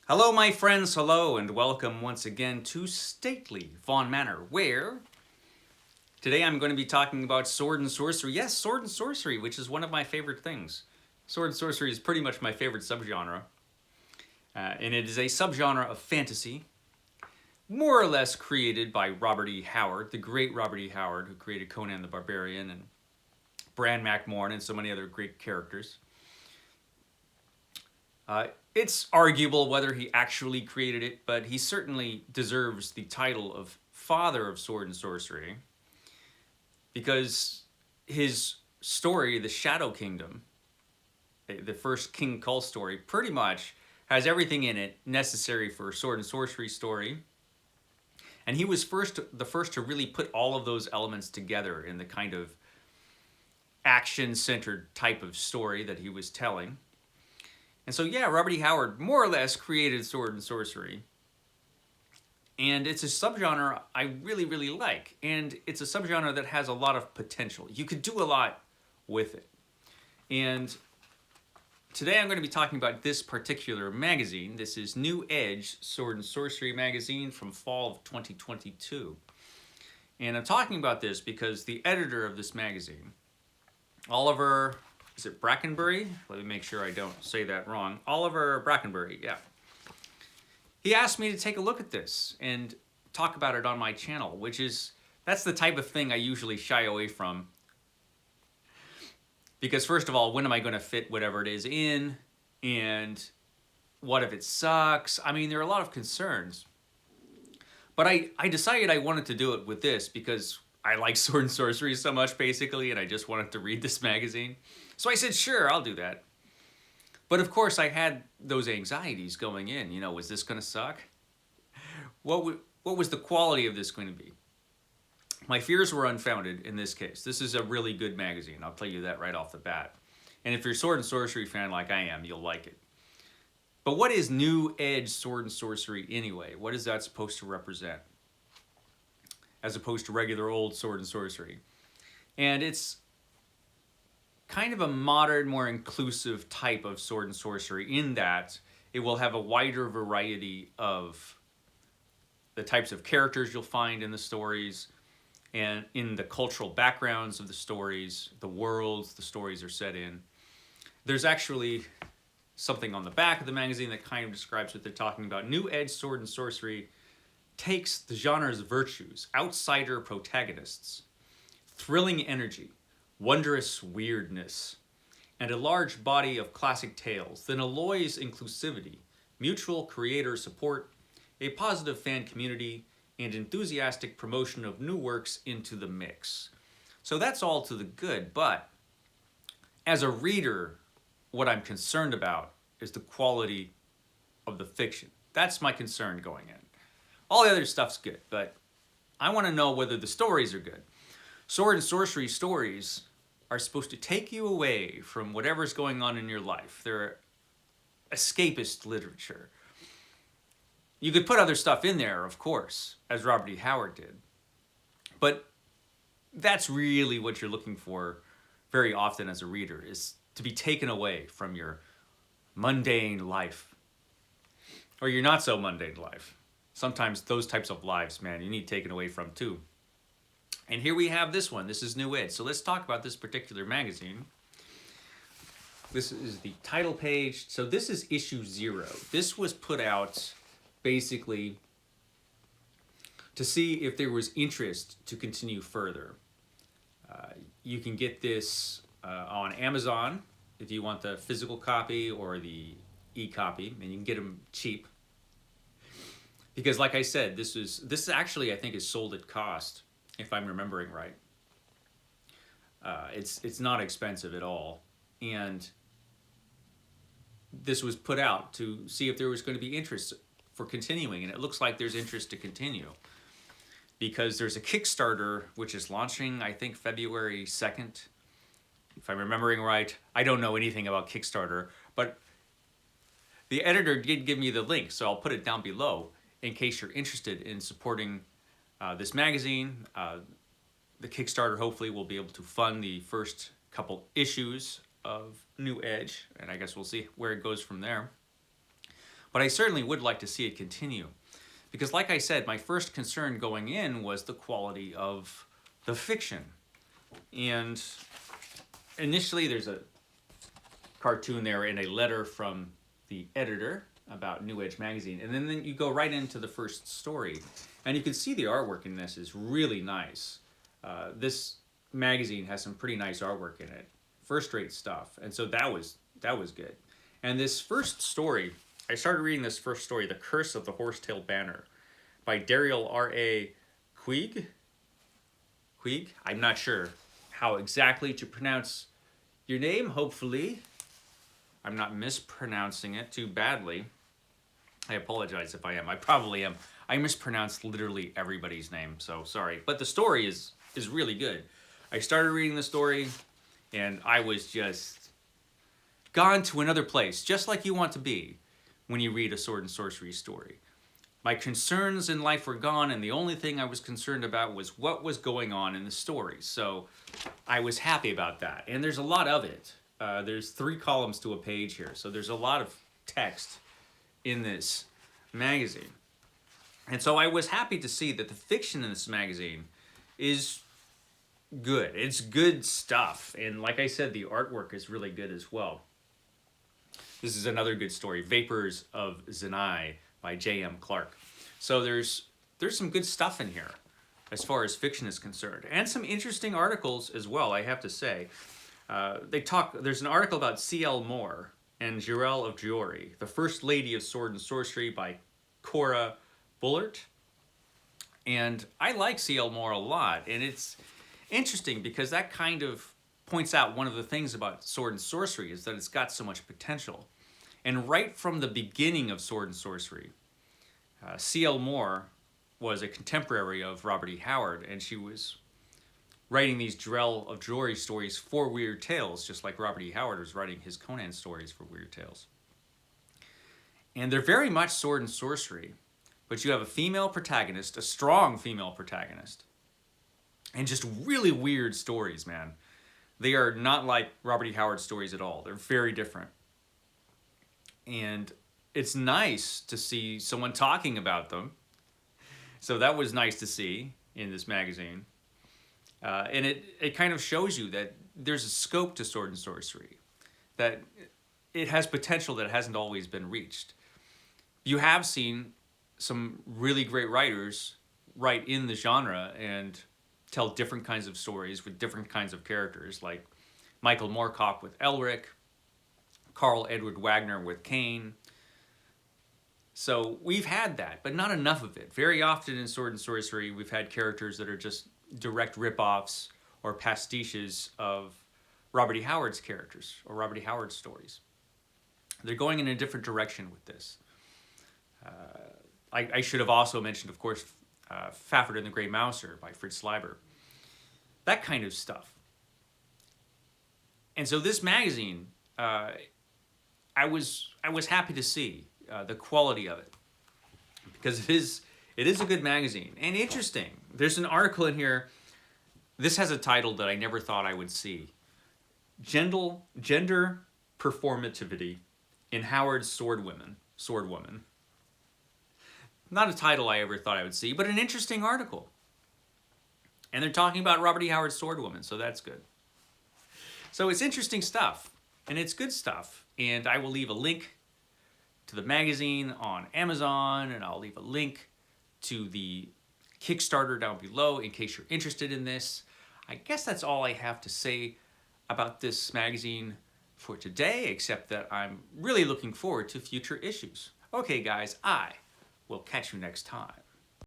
Hello, my friends, hello, and welcome once again to Stately Fawn Manor, where today I'm going to be talking about sword and sorcery. Yes, sword and sorcery, which is one of my favorite things. Sword and sorcery is pretty much my favorite subgenre, and it is a subgenre of fantasy, more or less created by Robert E. Howard, the great Robert E. Howard, who created Conan the Barbarian and Bran MacMorn and so many other great characters. It's arguable whether he actually created it, but he certainly deserves the title of father of sword and sorcery because his story, The Shadow Kingdom, the first King Kull story, pretty much has everything in it necessary for a sword and sorcery story. And he was the first to really put all of those elements together in the kind of action-centered type of story that he was telling. And so, yeah, Robert E. Howard more or less created sword and sorcery. And it's a subgenre I really, really like. And it's a subgenre that has a lot of potential. You could do a lot with it. And today I'm going to be talking about this particular magazine. This is New Edge Sword and Sorcery magazine from fall of 2022. And I'm talking about this because the editor of this magazine, Oliver... is it Brackenbury? Let me make sure I don't say that wrong. Oliver Brackenbury, yeah. He asked me to take a look at this and talk about it on my channel, that's the type of thing I usually shy away from. Because first of all, when am I going to fit whatever it is in? And what if it sucks? I mean, there are a lot of concerns. But I decided I wanted to do it with this because I like sword and sorcery so much, basically, and I just wanted to read this magazine. So I said, sure, I'll do that. But of course, I had those anxieties going in. You know, was this going to suck? What was the quality of this going to be? My fears were unfounded in this case. This is a really good magazine. I'll tell you that right off the bat. And if you're a sword and sorcery fan like I am, you'll like it. But what is New Edge Sword and Sorcery anyway? What is that supposed to represent? As opposed to regular old sword and sorcery. And it's kind of a modern, more inclusive type of sword and sorcery in that it will have a wider variety of the types of characters you'll find in the stories and in the cultural backgrounds of the stories, the worlds the stories are set in. There's actually something on the back of the magazine that kind of describes what they're talking about. New Edge Sword and Sorcery takes the genre's virtues, outsider protagonists, thrilling energy, wondrous weirdness, and a large body of classic tales, then alloys inclusivity, mutual creator support, a positive fan community, and enthusiastic promotion of new works into the mix. So that's all to the good, but as a reader, what I'm concerned about is the quality of the fiction. That's my concern going in. All the other stuff's good, but I want to know whether the stories are good. Sword and sorcery stories are supposed to take you away from whatever's going on in your life. They're escapist literature. You could put other stuff in there, of course, as Robert E. Howard did. But that's really what you're looking for very often as a reader, is to be taken away from your mundane life. Or your not so mundane life. Sometimes those types of lives, man, you need taken away from too. And here we have this one. This is New Edge. So let's talk about this particular magazine. This is the title page. So this is issue 0. This was put out basically to see if there was interest to continue further. You can get this on Amazon if you want the physical copy or the e-copy, and you can get them cheap. Because like I said, this actually I think is sold at cost, if I'm remembering right. It's not expensive at all. And this was put out to see if there was going to be interest for continuing, and it looks like there's interest to continue. Because there's a Kickstarter which is launching, I think, February 2nd. If I'm remembering right. I don't know anything about Kickstarter, but the editor did give me the link, so I'll put it down below in case you're interested in supporting this magazine. The Kickstarter hopefully will be able to fund the first couple issues of New Edge, and I guess we'll see where it goes from there. But I certainly would like to see it continue. Because like I said, my first concern going in was the quality of the fiction. And initially there's a cartoon there and a letter from the editor about New Edge magazine. And then you go right into the first story. And you can see the artwork in this is really nice. This magazine has some pretty nice artwork in it. First-rate stuff. And so that was good. And this first story, I started reading this first story, The Curse of the Horsetail Banner, by Daryl R.A. Queeg? I'm not sure how exactly to pronounce your name, hopefully. I'm not mispronouncing it too badly. I apologize if I am. I probably am. I mispronounced literally everybody's name, so sorry. But the story is really good. I started reading the story, and I was just gone to another place, just like you want to be when you read a sword and sorcery story. My concerns in life were gone, and the only thing I was concerned about was what was going on in the story. So I was happy about that. And there's a lot of it. There's 3 columns to a page here, so there's a lot of text in this magazine. And so I was happy to see that the fiction in this magazine is good. It's good stuff. And like I said, the artwork is really good as well. This is another good story, Vapors of Zenai by J.M. Clark. So there's some good stuff in here as far as fiction is concerned. And some interesting articles as well, I have to say. There's an article about C.L. Moore and Jirel of Giori, the First Lady of Sword and Sorcery by Cora Bullard. And I like C.L. Moore a lot, and it's interesting because that kind of points out one of the things about sword and sorcery is that it's got so much potential. And right from the beginning of sword and sorcery, C.L. Moore was a contemporary of Robert E. Howard, and she was writing these Jirel of Giori stories for Weird Tales, just like Robert E. Howard was writing his Conan stories for Weird Tales. And they're very much sword and sorcery, but you have a female protagonist, a strong female protagonist, and just really weird stories, man. They are not like Robert E. Howard stories at all. They're very different. And it's nice to see someone talking about them. So that was nice to see in this magazine. And it kind of shows you that there's a scope to sword and sorcery, that it has potential that hasn't always been reached. You have seen some really great writers write in the genre and tell different kinds of stories with different kinds of characters, like Michael Moorcock with Elric, Carl Edward Wagner with Cain. So we've had that, but not enough of it. Very often in sword and sorcery, we've had characters that are just direct rip-offs or pastiches of Robert E. Howard's characters or Robert E. Howard's stories. They're going in a different direction with this. I should have also mentioned, of course, Fafhrd and the Grey Mouser by Fritz Leiber. That kind of stuff. And so this magazine, I was happy to see the quality of it, because it is a good magazine and interesting. There's an article in here. This has a title that I never thought I would see: Gender Performativity in Howard's Swordwoman. Not a title I ever thought I would see, but an interesting article. And they're talking about Robert E. Howard's Swordwoman, so that's good. So it's interesting stuff, and it's good stuff. And I will leave a link to the magazine on Amazon, and I'll leave a link to the Kickstarter down below in case you're interested in this. I guess that's all I have to say about this magazine for today, except that I'm really looking forward to future issues. Okay, guys, I will catch you next time.